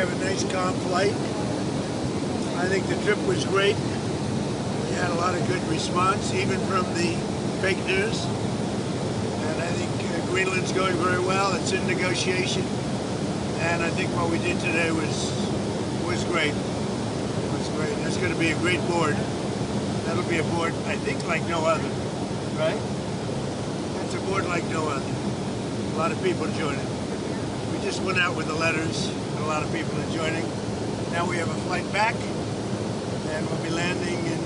have a nice calm flight. I think the trip was great. We had a lot of good response, even from the fake news. And I think Greenland's going very well. It's in negotiation. And I think what we did today was great. It was great. That's going to be a great board. That'll be a board, I think, like no other. Right? That's a board like no other. A lot of people joining. We just went out with the letters, and a lot of people are joining. Now we have a flight back, and we'll be landing in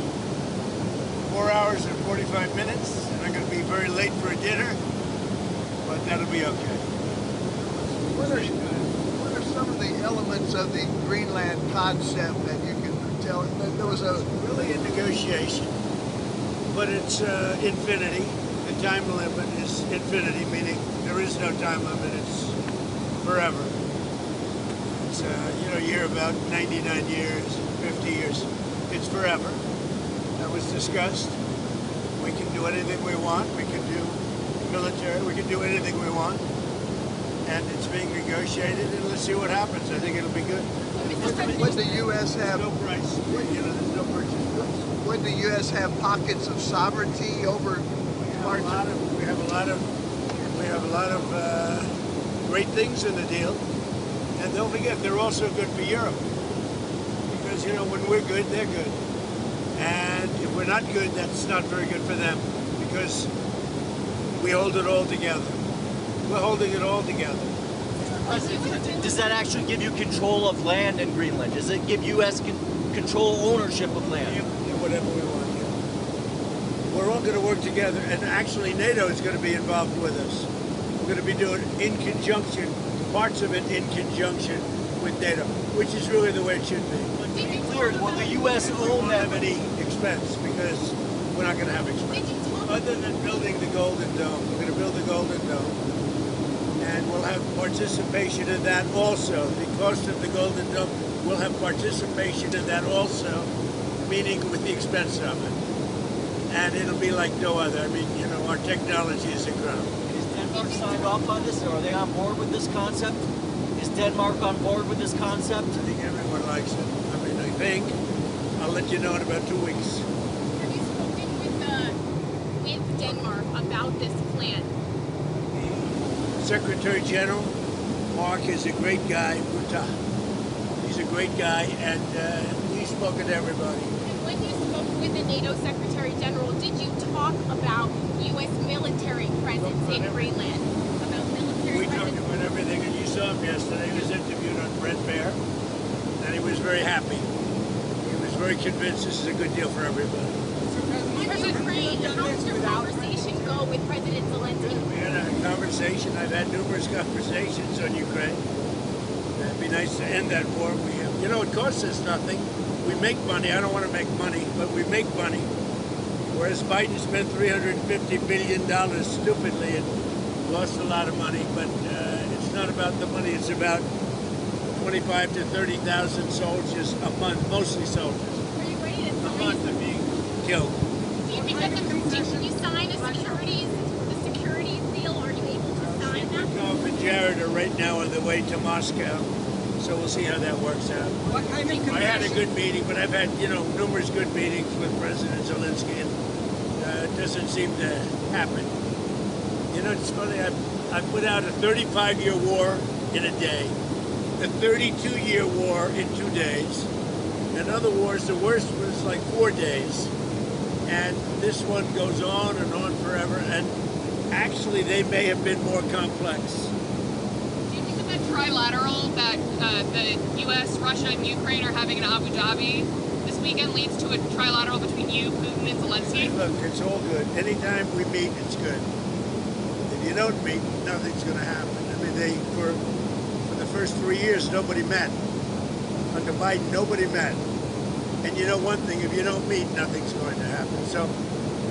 4 hours and 45 minutes. And I'm going to be very late for a dinner, but that'll be okay. What are some of the elements of the Greenland concept that you can tell? There was a really a negotiation, but it's infinity. The time limit is infinity, meaning there is no time limit. It's forever. It's you hear about 99 years, 50 years. It's forever. That was discussed. We can do anything we want. We can do military. We can do anything we want. And it's being negotiated, and let's see what happens. I think it'll be good. Would the U.S. have no price? There's no purchase price. Would the U.S. have pockets of sovereignty over parts? We have a lot of great things in the deal, and don't forget they're also good for Europe. Because when we're good, they're good, and if we're not good, that's not very good for them. Because we hold it all together. We're holding it all together. Does that actually give you control of land in Greenland? Does it give U.S. control ownership of land? Yeah, whatever we want, yeah. We're all going to work together, and actually NATO is going to be involved with us. We're going to be doing in conjunction, parts of it in conjunction with NATO, which is really the way it should be. But to be clear, will the U.S. own that? We won't have any expense, because we're not going to have expense. Other than building the Golden Dome. We're going to build the Golden Dome. And we'll have participation in that also. The cost of the Golden Dome, we'll have participation in that also, meaning with the expense of it. And it'll be like no other. I mean, our technology is incredible. Is Denmark signed off on this, or are they on board with this concept? Is Denmark on board with this concept? I think everyone likes it. I mean, I think. I'll let you know in about 2 weeks. Have you spoken with Denmark about this plan? Secretary General Mark is a great guy. He's a great guy, and he's spoken to everybody. And when you spoke with the NATO Secretary General, did you talk about U.S. military presence in Greenland? About military We presence? talked about everything, and you saw him yesterday. He was interviewed on Red Bear, and he was very happy. He was very convinced this is a good deal for everybody. On Ukraine, how did your conversation go with President Zelenskyy? We had a conversation. I've had numerous conversations on Ukraine. It'd be nice to end that war. It costs us nothing. We make money. I don't want to make money, but we make money. Whereas Biden spent $350 billion stupidly and lost a lot of money. But it's not about the money. It's about 25 to 30,000 soldiers a month, mostly soldiers. Are you ready to A month of being killed. Do you think that did you sign the securities deal? Are you able to sign that? Rikov and Jared are right now on the way to Moscow, so we'll see how that works out. What kind of I had a good meeting, but I've had numerous good meetings with President Zelenskyy, and it doesn't seem to happen. It's funny. I put out a 35-year war in a day, a 32-year war in 2 days, and other wars. The worst was like 4 days. And this one goes on and on forever, and actually they may have been more complex. Do you think that the trilateral that the U.S., Russia, and Ukraine are having in Abu Dhabi this weekend leads to a trilateral between you, Putin, and Zelenskyy? Look, it's all good. Anytime we meet, it's good. If you don't meet, nothing's going to happen. I mean, for the first 3 years, nobody met. Under Biden, nobody met. And you know one thing, if you don't meet, nothing's going to happen. So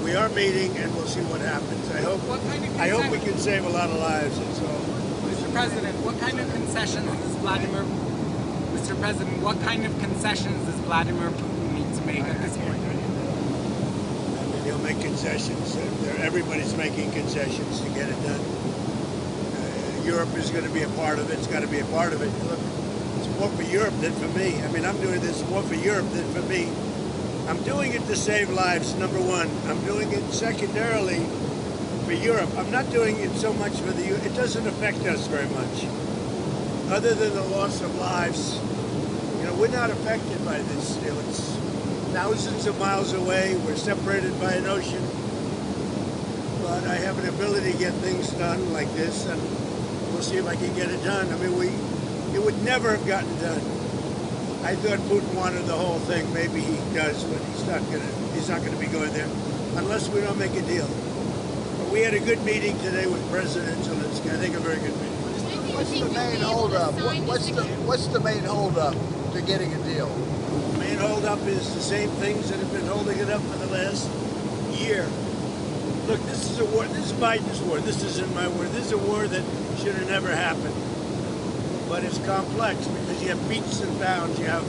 we are meeting, and we'll see what happens. I hope we can save a lot of lives. That's all. Mr. President, what kind of concessions does Vladimir Putin need to make at this point? I mean, he'll make concessions. Everybody's making concessions to get it done. Europe is going to be a part of it. It's got to be a part of it. Look, it's more for Europe than for me. I mean, I'm doing this more for Europe than for me. I'm doing it to save lives, number one. I'm doing it secondarily for Europe. I'm not doing it so much for the U.S. It doesn't affect us very much. Other than the loss of lives, you know, we're not affected by this deal. It's thousands of miles away. We're separated by an ocean. But I have an ability to get things done like this, and we'll see if I can get it done. I mean, it would never have gotten done. I thought Putin wanted the whole thing. Maybe he does, but he's not gonna be going there unless we don't make a deal. But we had a good meeting today with President Zelenskyy. I think a very good meeting. What's the main holdup? What's the main holdup to getting a deal? The main holdup is the same things that have been holding it up for the last year. Look, this is a war. This is Biden's war. This isn't my war. This is a war that should have never happened. But it's complex because you have beats and bounds. You have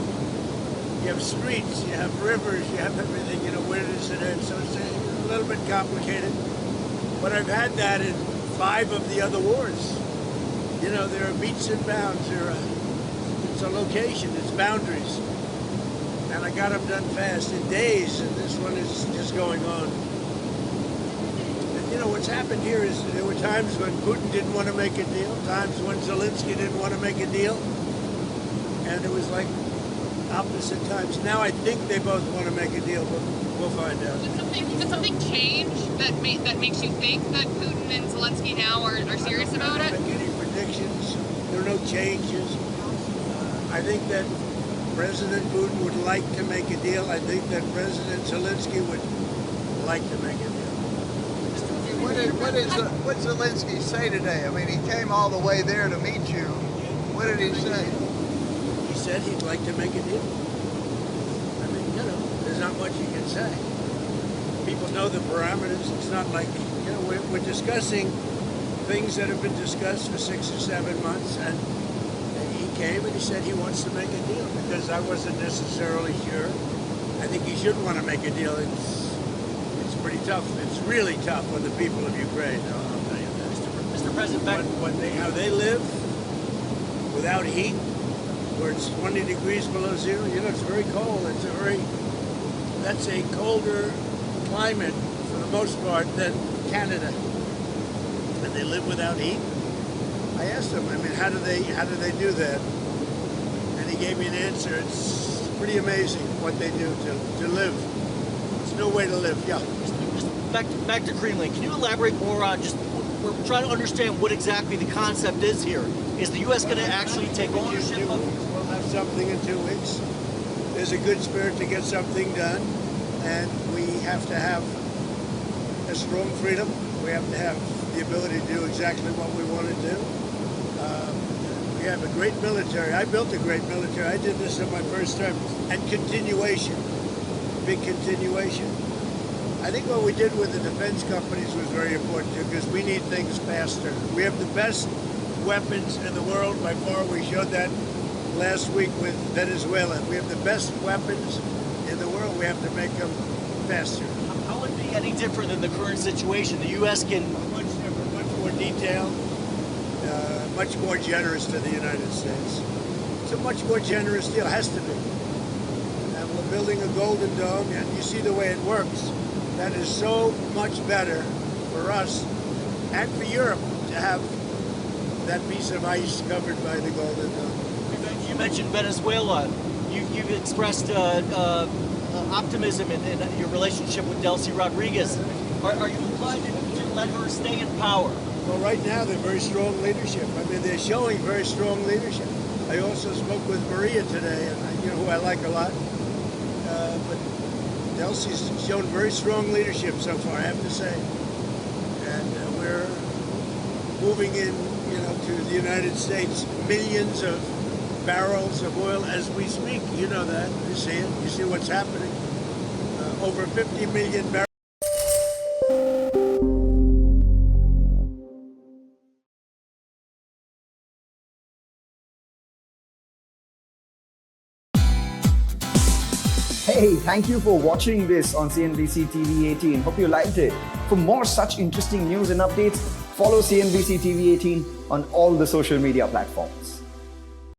streets. You have rivers. You have everything. You know, where does it end? So it's a little bit complicated. But I've had that in 5 of the other wars. You know, there are beats and bounds. It's a location. It's boundaries. And I got them done fast in days. And this one is just going on. You know, what's happened here is there were times when Putin didn't want to make a deal, times when Zelenskyy didn't want to make a deal, and it was like opposite times. Now I think they both want to make a deal, but we'll find out. Did something change that makes you think that Putin and Zelenskyy now are serious about it? I don't make any predictions. There are no changes. I think that President Putin would like to make a deal. I think that President Zelenskyy would like to make a deal. What did Zelenskyy say today? I mean, he came all the way there to meet you. What did he say? He said he'd like to make a deal. I mean, you know, there's not much you can say. People know the parameters. It's not like, you know, we're discussing things that have been discussed for 6 or 7 months, and he came and he said he wants to make a deal because I wasn't necessarily sure. I think he should want to make a deal. It's pretty tough. It's really tough for the people of Ukraine. I'll tell you that. Mr. President, How they live without heat, where it's 20 degrees below zero. You know, it's very cold. That's a colder climate for the most part than Canada. And they live without heat. I asked him, I mean, how do they do that? And he gave me an answer. It's pretty amazing what they do to live. There's no way to live. Yeah. back to Greenland. Can you elaborate more on just, we're trying to understand what exactly the concept is here. Is the U.S. going to actually take ownership of it? We'll have something in 2 weeks. There's a good spirit to get something done, and we have to have a strong freedom. We have to have the ability to do exactly what we want to do. We have a great military. I built a great military. I did this in my first term. And continuation, big continuation. I think what we did with the defense companies was very important too, because we need things faster. We have the best weapons in the world by far. We showed that last week with Venezuela. We have the best weapons in the world. We have to make them faster. How would it be any different than the current situation? The U.S. can... Much different, much more detailed, much more generous to the United States. It's a much more generous deal, has to be. And we're building a Golden Dome, and you see the way it works. That is so much better for us and for Europe to have that piece of ice covered by the Golden Dome. You mentioned Venezuela. You've expressed optimism in your relationship with Delcy Rodriguez. Are you inclined to let her stay in power? Well, right now they're very strong leadership. I mean, they're showing very strong leadership. I also spoke with Maria today, and you know who I like a lot. But Delcy's shown very strong leadership so far, I have to say. And we're moving in, you know, to the United States, millions of barrels of oil as we speak. You know that. You see it. You see what's happening. Over 50 million barrels. Hey, thank you for watching this on CNBC TV 18. Hope you liked it. For more such interesting news and updates, follow CNBC TV 18 on all the social media platforms.